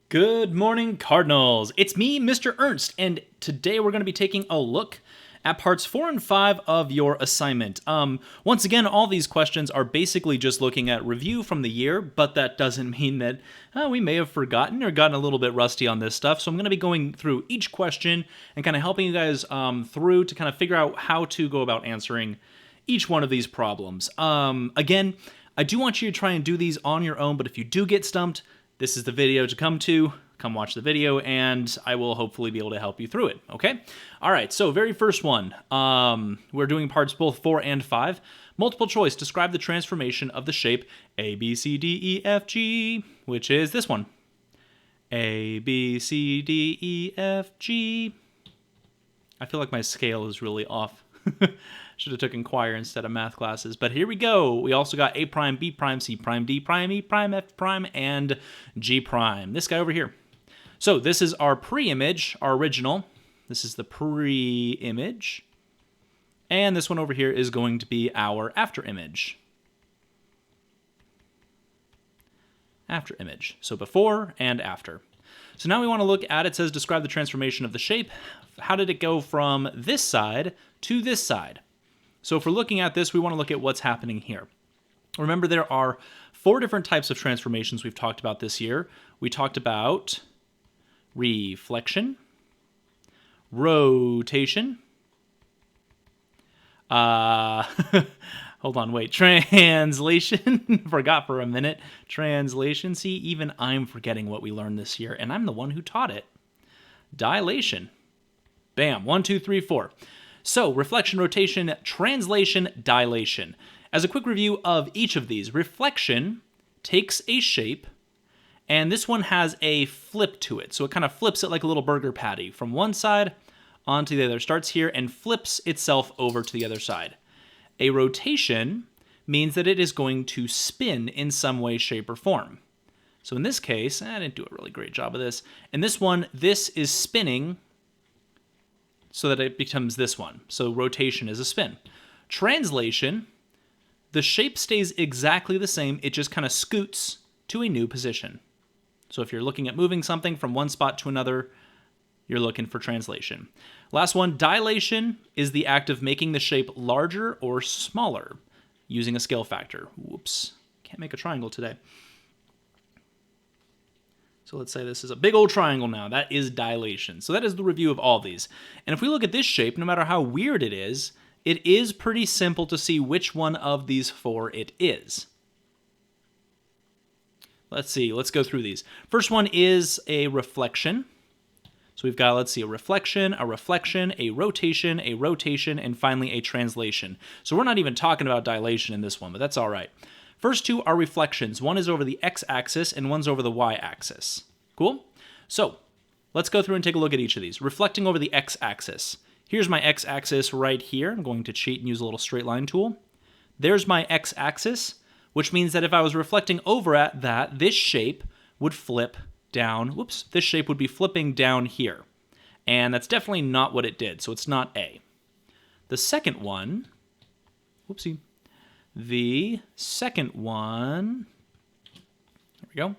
Good morning, Cardinals. It's me, Mr. Ernst, and today we're going to be taking a look at parts 4 and 5 of your assignment. Once again, all these questions are basically just looking at review from the year, but that doesn't mean that we may have forgotten or gotten a little bit rusty on this stuff. So I'm going to be going through each question and kind of helping you guys through to kind of figure out how to go about answering each one of these problems. Again, I do want you to try and do these on your own, but if you do get stumped, this is the video to come to. Come watch the video, and I will hopefully be able to help you through it, okay? All right, so very first one. We're doing parts both 4 and 5. Multiple choice, describe the transformation of the shape A, B, C, D, E, F, G, which is this one. A, B, C, D, E, F, G. I feel like my scale is really off. Should have taken choir instead of math classes. But here we go. We also got A prime, B prime, C prime, D prime, E prime, F prime, and G prime. This guy over here. So this is our pre-image, our original. This is the pre-image. And this one over here is going to be our after image. After image. So before and after. So now we want to look at, it says describe the transformation of the shape. How did it go from this side to this side? So if we're looking at this, we want to look at what's happening here. Remember, there are 4 different types of transformations we've talked about this year. We talked about reflection, rotation, hold on, wait, translation, forgot for a minute, translation. See, even I'm forgetting what we learned this year, and I'm the one who taught it. Dilation. Bam, 1, 2, 3, 4. So, reflection, rotation, translation, dilation. As a quick review of each of these, reflection takes a shape, and this one has a flip to it. So it kind of flips it like a little burger patty from one side onto the other. Starts here and flips itself over to the other side. A rotation means that it is going to spin in some way, shape, or form. So in this case, I didn't do a really great job of this. In this one, this is spinning so that it becomes this one. So rotation is a spin. Translation, the shape stays exactly the same. It just kind of scoots to a new position. So if you're looking at moving something from one spot to another, you're looking for translation. Last one, dilation is the act of making the shape larger or smaller using a scale factor. Whoops, can't make a triangle today. So let's say this is a big old triangle now. That is dilation. So that is the review of all these. And if we look at this shape, no matter how weird it is pretty simple to see which one of these 4 it is. Let's see, let's go through these. First one is a reflection. So we've got, let's see, a reflection, a rotation, and finally a translation. So we're not even talking about dilation in this one, but that's all right. First 2 are reflections. One is over the x-axis and one's over the y-axis. Cool? So let's go through and take a look at each of these. Reflecting over the x-axis. Here's my x-axis right here. I'm going to cheat and use a little straight line tool. There's my x-axis, which means that if I was reflecting over at that, this shape would flip down. Whoops, this shape would be flipping down here. And that's definitely not what it did, so it's not A. The second one, whoopsie. The second one, there we go,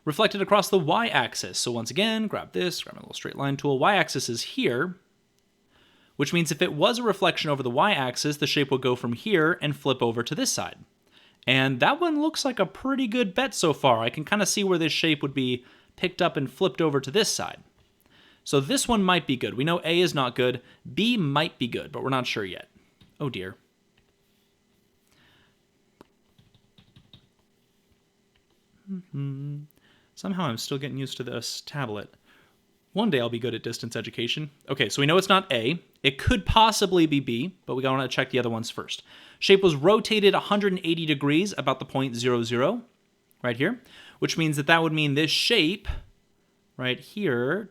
reflected across the y-axis. So once again, grab this, grab my little straight line tool. Y-axis is here, which means if it was a reflection over the y-axis, the shape would go from here and flip over to this side. And that one looks like a pretty good bet so far. I can kind of see where this shape would be picked up and flipped over to this side. So this one might be good. We know A is not good. B might be good, but we're not sure yet. Oh dear. Somehow I'm still getting used to this tablet. One day I'll be good at distance education. Okay, so we know it's not A. It could possibly be B, but we want to check the other ones first. Shape was rotated 180 degrees, about the point 0, 0, right here, which means that would mean this shape right here,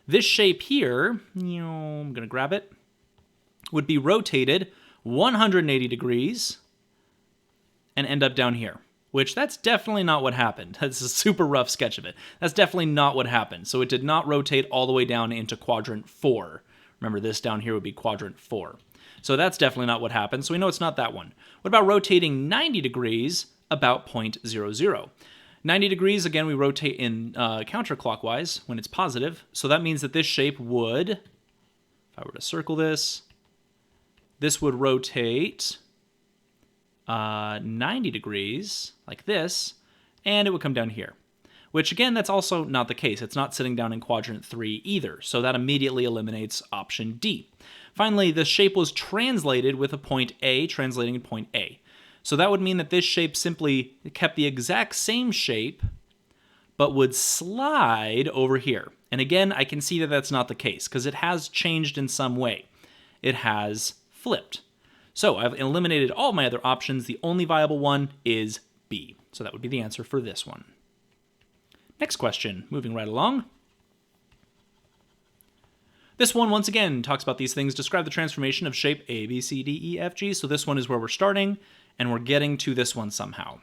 this shape here, I'm going to grab it, would be rotated 180 degrees and end up down here, which that's definitely not what happened. That's a super rough sketch of it. That's definitely not what happened. So it did not rotate all the way down into quadrant 4. Remember, this down here would be quadrant 4. So that's definitely not what happened, so we know it's not that one. What about rotating 90 degrees about 0.00. 90 degrees, again, we rotate in counterclockwise when it's positive. So that means that this shape would, if I were to circle this would rotate 90 degrees like this, and it would come down here. Which, again, that's also not the case. It's not sitting down in quadrant 3 either, so that immediately eliminates option D. Finally, the shape was translated with a point A, translating in point A. So that would mean that this shape simply kept the exact same shape, but would slide over here. And again, I can see that that's not the case, because it has changed in some way. It has flipped. So I've eliminated all my other options. The only viable one is B. So that would be the answer for this one. Next question, moving right along. This one, once again, talks about these things. Describe the transformation of shape A, B, C, D, E, F, G. So this one is where we're starting, and we're getting to this one somehow.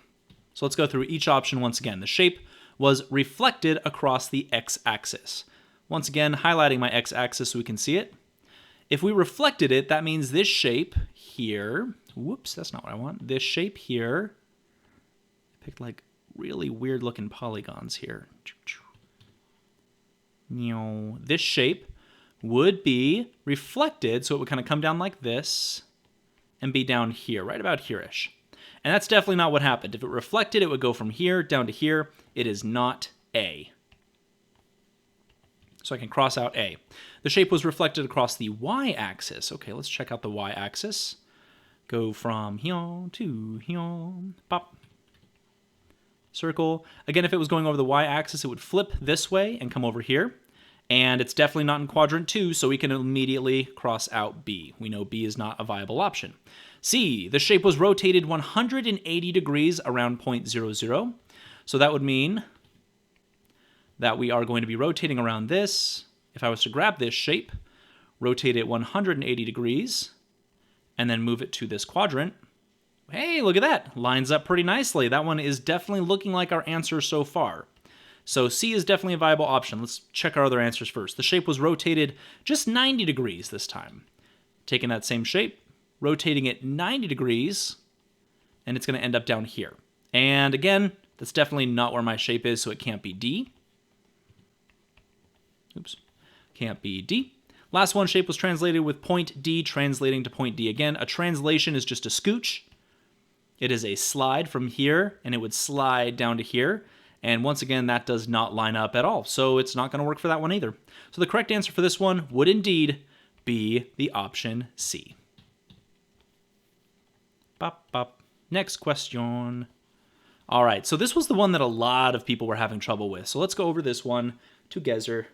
So let's go through each option once again. The shape was reflected across the x-axis. Once again, highlighting my x-axis so we can see it. If we reflected it, that means this shape here, whoops, that's not what I want. This shape here, I picked like really weird looking polygons here. This shape would be reflected, so it would kind of come down like this and be down here, right about here-ish. And that's definitely not what happened. If it reflected, it would go from here down to here. It is not A. So I can cross out A. The shape was reflected across the y-axis. Okay, let's check out the y-axis. Go from here to here, pop. Circle. Again, if it was going over the y-axis, it would flip this way and come over here. And it's definitely not in quadrant 2, so we can immediately cross out B. We know B is not a viable option. C, the shape was rotated 180 degrees around 0.00. So that would mean that we are going to be rotating around this. If I was to grab this shape, rotate it 180 degrees, and then move it to this quadrant, hey, look at that. Lines up pretty nicely. That one is definitely looking like our answer so far. So C is definitely a viable option. Let's check our other answers first. The shape was rotated just 90 degrees this time. Taking that same shape, rotating it 90 degrees, and it's going to end up down here. And again, that's definitely not where my shape is, so it can't be D. Oops. Can't be D. Last one, shape was translated with point D translating to point D. Again, a translation is just a scooch. It is a slide from here, and it would slide down to here. And once again, that does not line up at all, so it's not going to work for that one either. So the correct answer for this one would indeed be the option C. Bop, bop. Next question. All right, so this was the one that a lot of people were having trouble with. So let's go over this one together.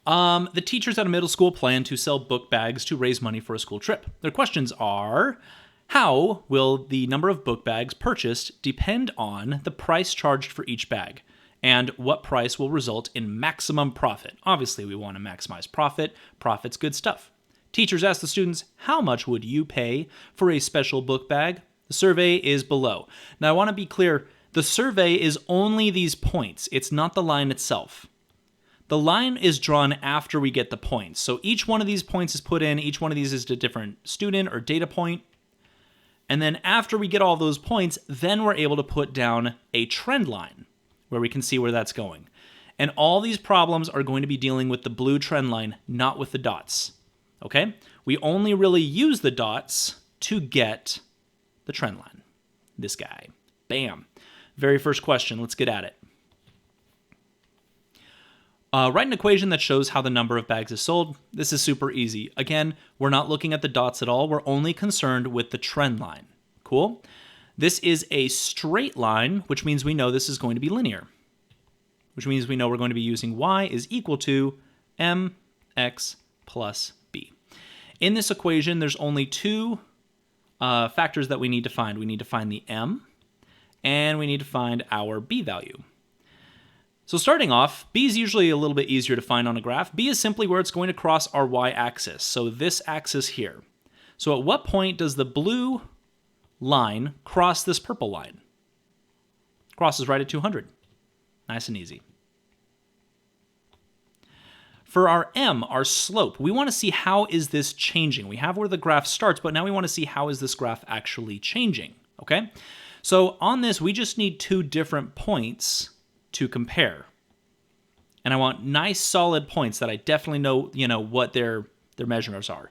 The teachers at a middle school plan to sell book bags to raise money for a school trip. Their questions are, how will the number of book bags purchased depend on the price charged for each bag? And what price will result in maximum profit? Obviously, we want to maximize profit. Profit's good stuff. Teachers ask the students, how much would you pay for a special book bag? The survey is below. Now, I want to be clear. The survey is only these points. It's not the line itself. The line is drawn after we get the points. So each one of these points is put in. Each one of these is a different student or data point. And then after we get all those points, then we're able to put down a trend line where we can see where that's going. And all these problems are going to be dealing with the blue trend line, not with the dots. Okay? We only really use the dots to get the trend line. This guy. Bam. Very first question. Let's get at it. Write an equation that shows how the number of bags is sold. This is super easy. Again, we're not looking at the dots at all. We're only concerned with the trend line. Cool? This is a straight line, which means we know this is going to be linear, which means we know we're going to be using y is equal to mx plus b. In this equation, there's only two factors that we need to find. We need to find the m, and we need to find our b value. So starting off, b is usually a little bit easier to find on a graph. B is simply where it's going to cross our y-axis, so this axis here. So at what point does the blue line cross this purple line? Crosses right at 200. Nice and easy. For our m, our slope, we want to see how is this changing. We have where the graph starts, but now we want to see how is this graph actually changing, okay? So on this, we just need two different points to compare. And I want nice solid points that I definitely know, what their measurements are.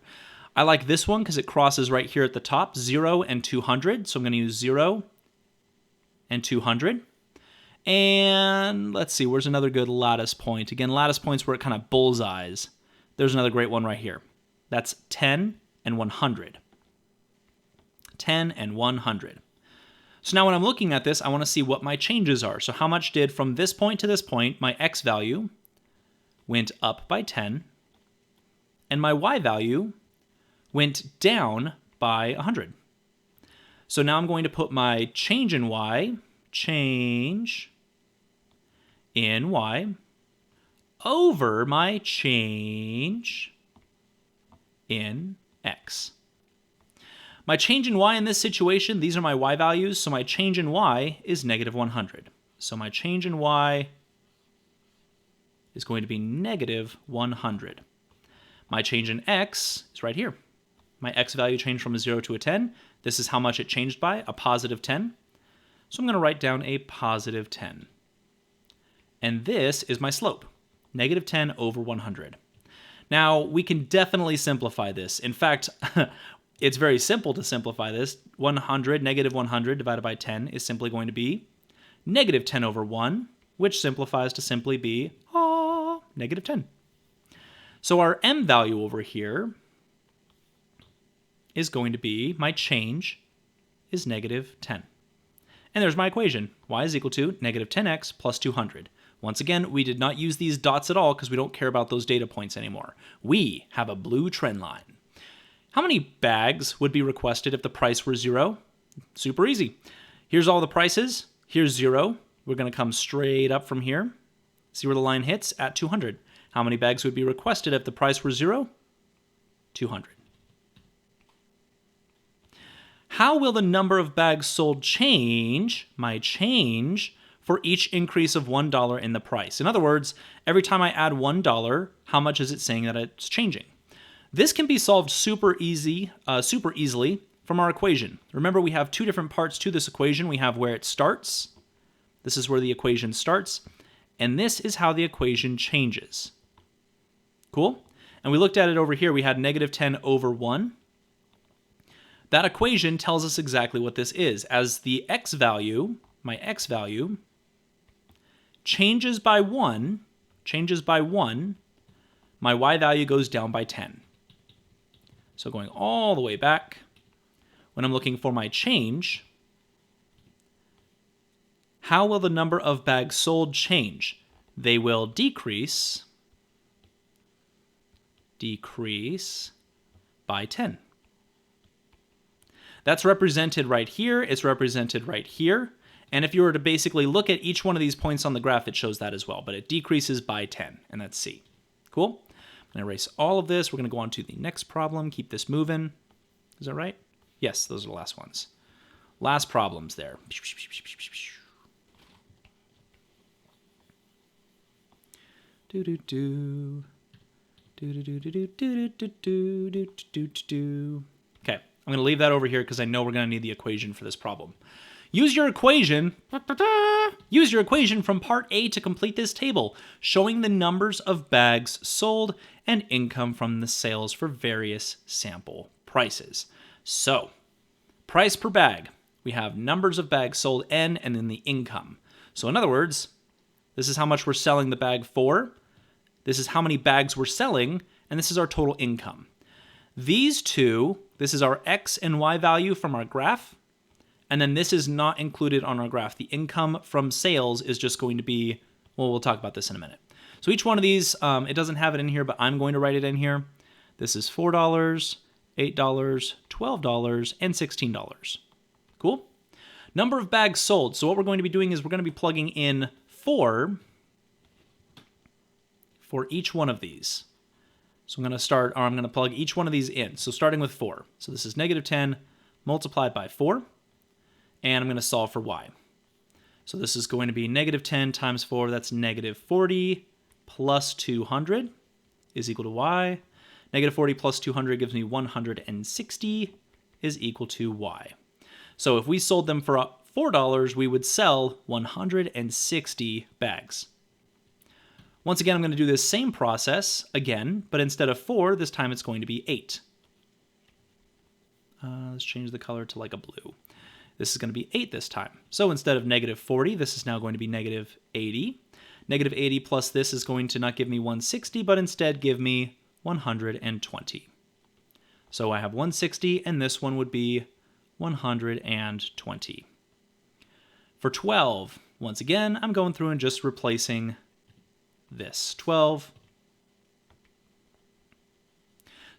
I like this one because it crosses right here at the top, 0 and 200. So I'm going to use 0 and 200. And let's see, where's another good lattice point? Again, lattice points where it kind of bullseyes. There's another great one right here. That's 10 and 100. 10 and 100. So now when I'm looking at this, I want to see what my changes are. So how much did from this point to this point, my x value went up by 10, and my y value went down by 100. So now I'm going to put my change in y, over my change in x. My change in y in this situation, these are my y values, so my change in y is negative 100. So my change in y is going to be negative 100. My change in x is right here. My x value changed from a 0 to a 10. This is how much it changed by, a positive 10. So I'm going to write down a positive 10. And this is my slope, negative 10 over 100. Now, we can definitely simplify this. In fact, it's very simple to simplify this. Negative 100 divided by 10 is simply going to be negative 10 over 1, which simplifies to simply be negative 10. So our m value over here is going to be, my change is negative 10. And there's my equation. Y is equal to negative 10x plus 200. Once again, we did not use these dots at all because we don't care about those data points anymore. We have a blue trend line. How many bags would be requested if the price were 0? Super easy. Here's all the prices. Here's 0. We're going to come straight up from here. See where the line hits? At 200. How many bags would be requested if the price were 0? 200. How will the number of bags sold change, my change, for each increase of $1 in the price? In other words, every time I add $1, how much is it saying that it's changing? This can be solved super easily from our equation. Remember, we have two different parts to this equation. We have where it starts. This is where the equation starts. And this is how the equation changes. Cool? And we looked at it over here. We had negative 10 over 1. That equation tells us exactly what this is. As the x value, my x value, changes by 1, my y value goes down by 10. So going all the way back, when I'm looking for my change, how will the number of bags sold change? They will decrease by 10. That's represented right here. It's represented right here. And if you were to basically look at each one of these points on the graph, it shows that as well. But it decreases by 10, and that's C. Cool? I'm going to erase all of this. We're going to go on to the next problem. Keep this moving. Is that right? Yes, those are the last ones. Last problems there. Okay, I'm going to leave that over here because I know we're going to need the equation for this problem. Use your equation from part A to complete this table, showing the numbers of bags sold and income from the sales for various sample prices. So, price per bag. We have numbers of bags sold, N, and then the income. So in other words, this is how much we're selling the bag for. This is how many bags we're selling, and this is our total income. These two, this is our X and Y value from our graph, and then this is not included on our graph. The income from sales is just going to be, well, we'll talk about this in a minute. So each one of these, it doesn't have it in here, but I'm going to write it in here. This is $4, $8, $12, and $16. Cool? Number of bags sold. So what we're going to be doing is we're going to be plugging in 4 for each one of these. So I'm going to plug each one of these in. So starting with 4. So this is negative 10 multiplied by 4. And I'm going to solve for y. So this is going to be negative 10 times 4. That's negative 40 plus 200 is equal to y. Negative 40 plus 200 gives me 160 is equal to y. So if we sold them for $4, we would sell 160 bags. Once again, I'm going to do this same process again, but instead of 4, this time it's going to be 8. Let's change the color to like a blue. This is going to be 8 this time. So instead of negative 40, this is now going to be negative 80. Negative 80 plus this is going to not give me 160, but instead give me 120. So I have 160, and this one would be 120. For 12, once again, I'm going through and just replacing this. 12.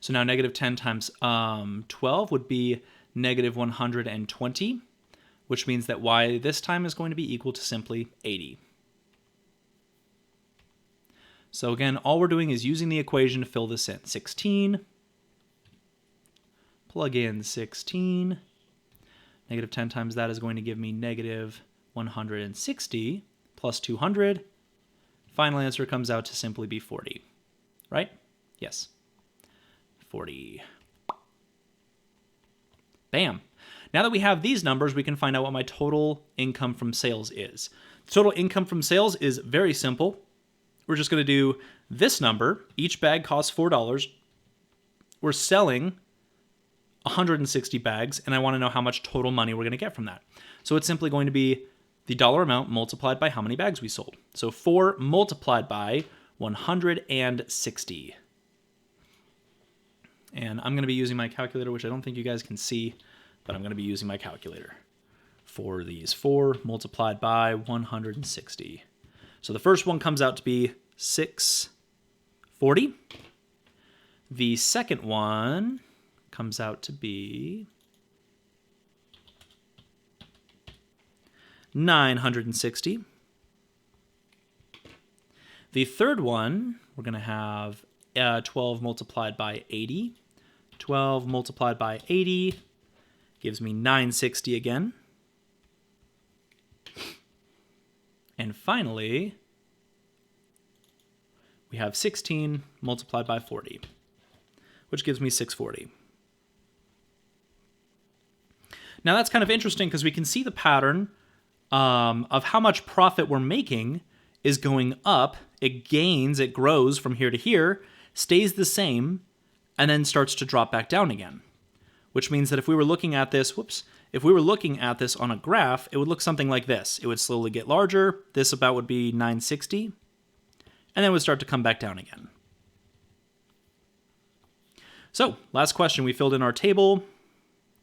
So now negative 10 times 12 would be negative 120, which means that y this time is going to be equal to simply 80. So again, all we're doing is using the equation to fill this in. 16, plug in 16, negative 10 times that is going to give me negative 160 plus 200. Final answer comes out to simply be 40, right? Yes, 40. Bam. Now that we have these numbers, we can find out what my total income from sales is. Total income from sales is very simple. We're just going to do this number. Each bag costs $4. We're selling 160 bags, and I want to know how much total money we're going to get from that. So it's simply going to be the dollar amount multiplied by how many bags we sold. So 4 multiplied by 160. And I'm going to be using my calculator, which I don't think you guys can see, but I'm going to be using my calculator for these. 4 multiplied by 160. So the first one comes out to be 640. The second one comes out to be 960. The third one, we're going to have 12 multiplied by 80. 12 multiplied by 80 gives me 960 again. And finally, we have 16 multiplied by 40, which gives me 640. Now that's kind of interesting because we can see the pattern of how much profit we're making is going up. It gains, it grows from here to here, stays the same, and then starts to drop back down again. Which means that if we were looking at this, if we were looking at this on a graph, it would look something like this. It would slowly get larger. This about would be 960, and then it would start to come back down again. So, last question. We filled in our table.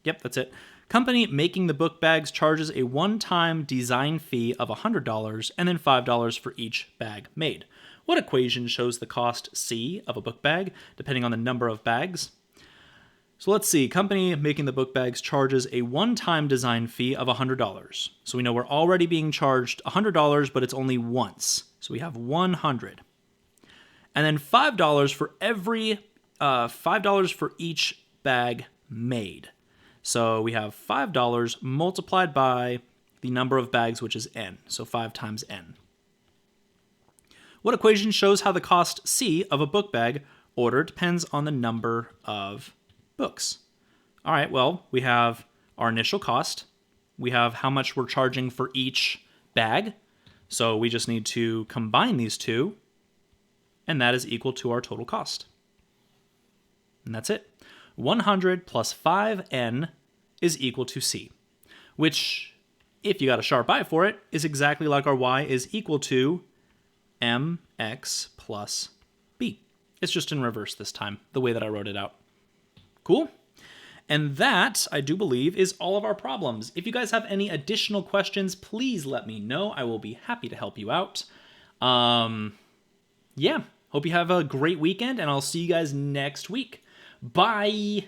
Yep, that's it. Company making the book bags charges a one-time design fee of $100 and then $5 for each bag made. What equation shows the cost C of a book bag, depending on the number of bags? So let's see. Company making the book bags charges a one-time design fee of $100. So we know we're already being charged $100, but it's only once. So we have 100. And then $5 for $5 for each bag made. So we have $5 multiplied by the number of bags, which is n. So 5 times n. What equation shows how the cost C of a book bag order depends on the number of books? All right, well, we have our initial cost. We have how much we're charging for each bag. So we just need to combine these two, and that is equal to our total cost. And that's it. 100 plus 5n is equal to C, which, if you got a sharp eye for it, is exactly like our y is equal to mx plus b. It's just in reverse this time, the way that I wrote it out. Cool? And that, I do believe, is all of our problems. If you guys have any additional questions, please let me know. I will be happy to help you out. Yeah, hope you have a great weekend, and I'll see you guys next week. Bye!